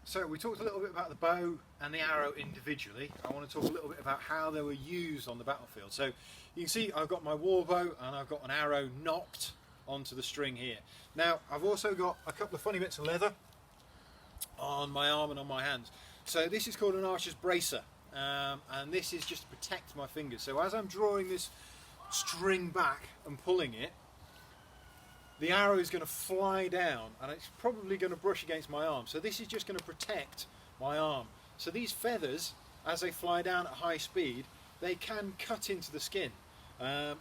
So we talked a little bit about the bow and the arrow individually. I want to talk a little bit about how they were used on the battlefield. So you can see I've got my war bow and I've got an arrow knocked onto the string here. Now I've also got a couple of funny bits of leather on my arm and on my hands. So this is called an archer's bracer, and this is just to protect my fingers. So as I'm drawing this string back and pulling it, the arrow is going to fly down and it's probably going to brush against my arm. So this is just going to protect my arm. So these feathers, as they fly down at high speed, they can cut into the skin, and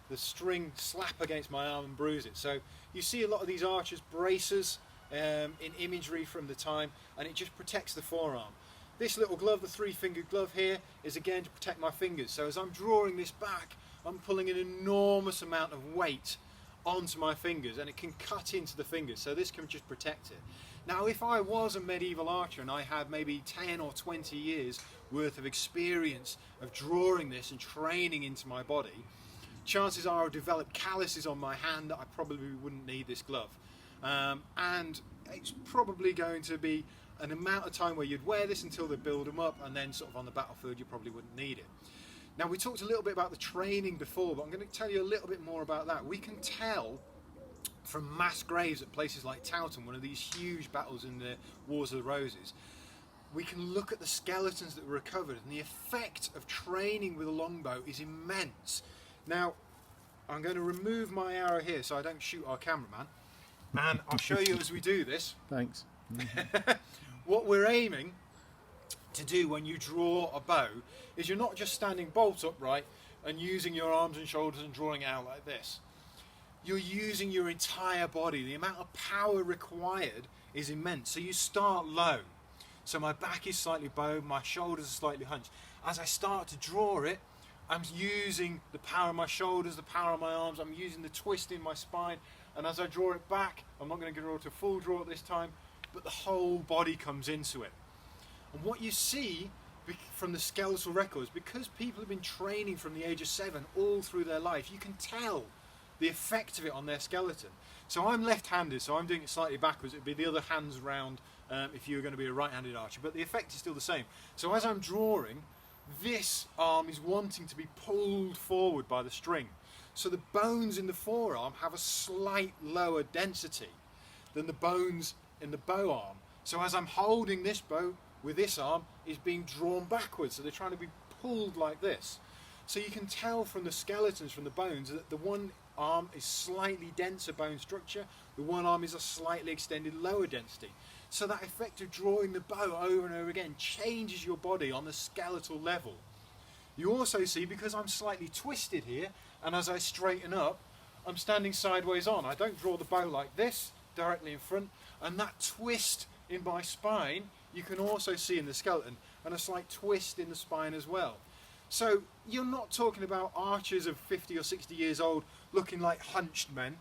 the string slap against my arm and bruise it. So you see a lot of these archers' bracers in imagery from the time, and it just protects the forearm. This little glove, the three-fingered glove here, is again to protect my fingers. So as I'm drawing this back, I'm pulling an enormous amount of weight onto my fingers, and it can cut into the fingers, so this can just protect it. Now if I was a medieval archer and I had maybe 10 or 20 years worth of experience of drawing this and training into my body, chances are I'll develop calluses on my hand that I probably wouldn't need this glove, and it's probably going to be an amount of time where you'd wear this until they build them up, and then sort of on the battlefield you probably wouldn't need it. Now we talked a little bit about the training before, but I'm going to tell you a little bit more about that. We can tell from mass graves at places like Towton, one of these huge battles in the Wars of the Roses, we can look at the skeletons that were recovered, and the effect of training with a longbow is immense. Now I'm going to remove my arrow here so I don't shoot our cameraman, and I'll show you as we do this. Thanks. What we're aiming to do when you draw a bow is you're not just standing bolt upright and using your arms and shoulders and drawing it out like this. You're using your entire body. The amount of power required is immense. So you start low. So my back is slightly bowed, my shoulders are slightly hunched. As I start to draw it, I'm using the power of my shoulders, the power of my arms, I'm using the twist in my spine, and as I draw it back, I'm not going to draw to a full draw at this time, but the whole body comes into it. And what you see from the skeletal records, because people have been training from the age of 7 all through their life, you can tell the effect of it on their skeleton. So I'm left-handed, so I'm doing it slightly backwards. It'd be the other hands round if you were going to be a right-handed archer, but the effect is still the same. So as I'm drawing, this arm is wanting to be pulled forward by the string. So the bones in the forearm have a slight lower density than the bones in the bow arm. So as I'm holding this bow with this arm, is being drawn backwards, so they're trying to be pulled like this. So you can tell from the skeletons, from the bones, that the one arm is slightly denser bone structure, the one arm is a slightly extended lower density. So that effect of drawing the bow over and over again changes your body on the skeletal level. You also see, because I'm slightly twisted here, and as I straighten up, I'm standing sideways on. I don't draw the bow like this, directly in front, and that twist in my spine you can also see in the skeleton, and a slight twist in the spine as well. So you're not talking about archers of 50 or 60 years old looking like hunched men,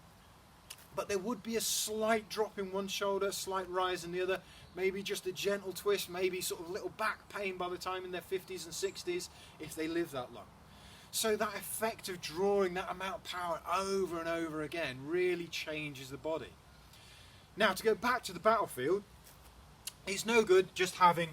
but there would be a slight drop in one shoulder, a slight rise in the other, maybe just a gentle twist, maybe sort of little back pain by the time in their 50s and 60s if they live that long. So that effect of drawing that amount of power over and over again really changes the body. Now to go back to the battlefield, it's no good just having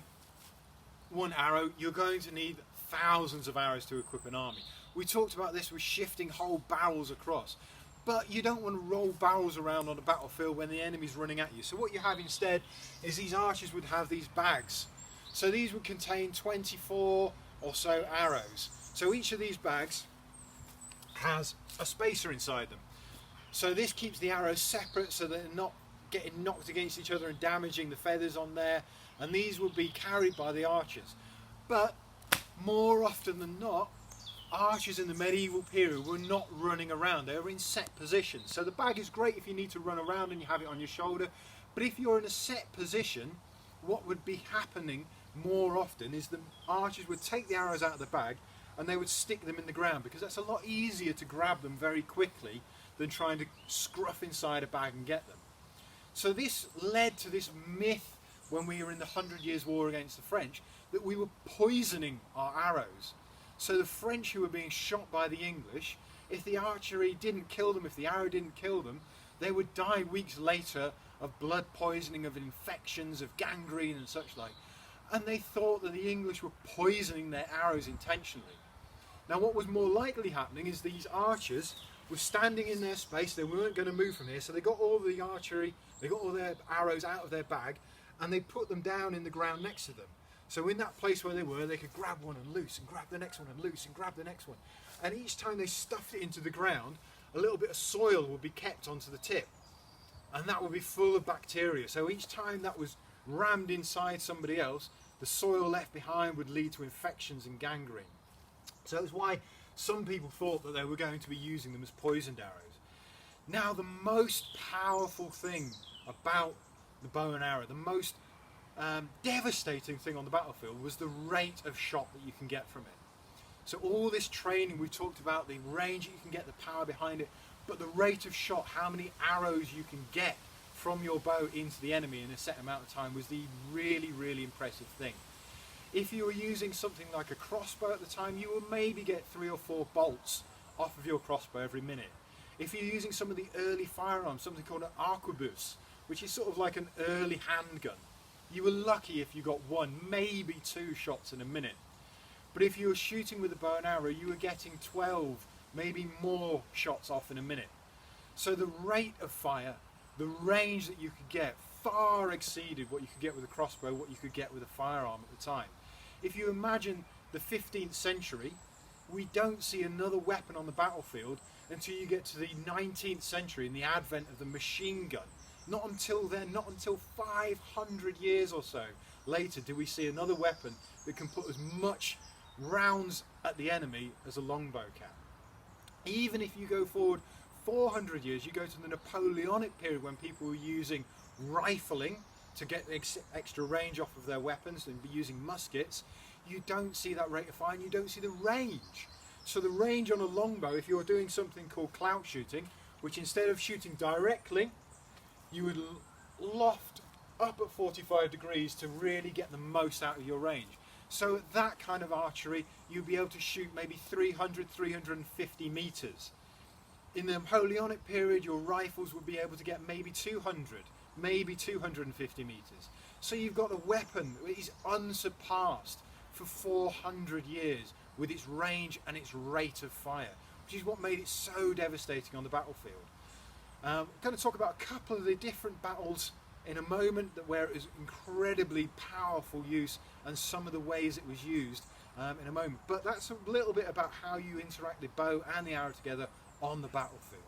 one arrow. You're going to need thousands of arrows to equip an army. We talked about this with shifting whole barrels across, but you don't want to roll barrels around on the battlefield when the enemy's running at you. So what you have instead is these archers would have these bags. So these would contain 24 or so arrows. So each of these bags has a spacer inside them. So this keeps the arrows separate so they're not getting knocked against each other and damaging the feathers on there, and these will be carried by the archers. But more often than not, archers in the medieval period were not running around, they were in set positions. So the bag is great if you need to run around and you have it on your shoulder, but if you're in a set position, what would be happening more often is the archers would take the arrows out of the bag and they would stick them in the ground, because that's a lot easier to grab them very quickly than trying to scruff inside a bag and get them. So this led to this myth when we were in the 100 Years' War against the French, that we were poisoning our arrows. So the French who were being shot by the English, if the archery didn't kill them, if the arrow didn't kill them, they would die weeks later of blood poisoning, of infections, of gangrene and such like. And they thought that the English were poisoning their arrows intentionally. Now what was more likely happening is these archers were standing in their space, they weren't going to move from here, so they got all the archery, they got all their arrows out of their bag, and they put them down in the ground next to them. So in that place where they were, they could grab one and loose, and grab the next one and loose, and grab the next one. And each time they stuffed it into the ground, a little bit of soil would be kept onto the tip. And that would be full of bacteria. So each time that was rammed inside somebody else, the soil left behind would lead to infections and gangrene. So that's why some people thought that they were going to be using them as poisoned arrows. Now the most powerful thing about the bow and arrow, the most devastating thing on the battlefield, was the rate of shot that you can get from it. So all this training we talked about, the range that you can get, the power behind it, but the rate of shot, how many arrows you can get from your bow into the enemy in a set amount of time, was the really, really impressive thing. If you were using something like a crossbow at the time, you would maybe get 3 or 4 bolts off of your crossbow every minute. If you're using some of the early firearms, something called an arquebus, which is sort of like an early handgun, you were lucky if you got 1, maybe 2 shots in a minute. But if you were shooting with a bow and arrow, you were getting 12, maybe more shots off in a minute. So the rate of fire, the range that you could get, far exceeded what you could get with a crossbow, what you could get with a firearm at the time. If you imagine the 15th century, we don't see another weapon on the battlefield until you get to the 19th century and the advent of the machine gun. Not until then, not until 500 years or so later, do we see another weapon that can put as much rounds at the enemy as a longbow can. Even if you go forward 400 years, you go to the Napoleonic period when people were using rifling to get extra range off of their weapons and be using muskets, you don't see that rate of fire and you don't see the range. So the range on a longbow, if you're doing something called clout shooting, which instead of shooting directly, you would loft up at 45 degrees to really get the most out of your range. So at that kind of archery, you'd be able to shoot maybe 300, 350 meters. In the Napoleonic period, your rifles would be able to get maybe 200, maybe 250 meters. So you've got a weapon that is unsurpassed for 400 years with its range and its rate of fire, which is what made it so devastating on the battlefield. I'm going to talk about a couple of the different battles in a moment where it was incredibly powerful use and some of the ways it was used in a moment. But that's a little bit about how you interact the bow and the arrow together on the battlefield.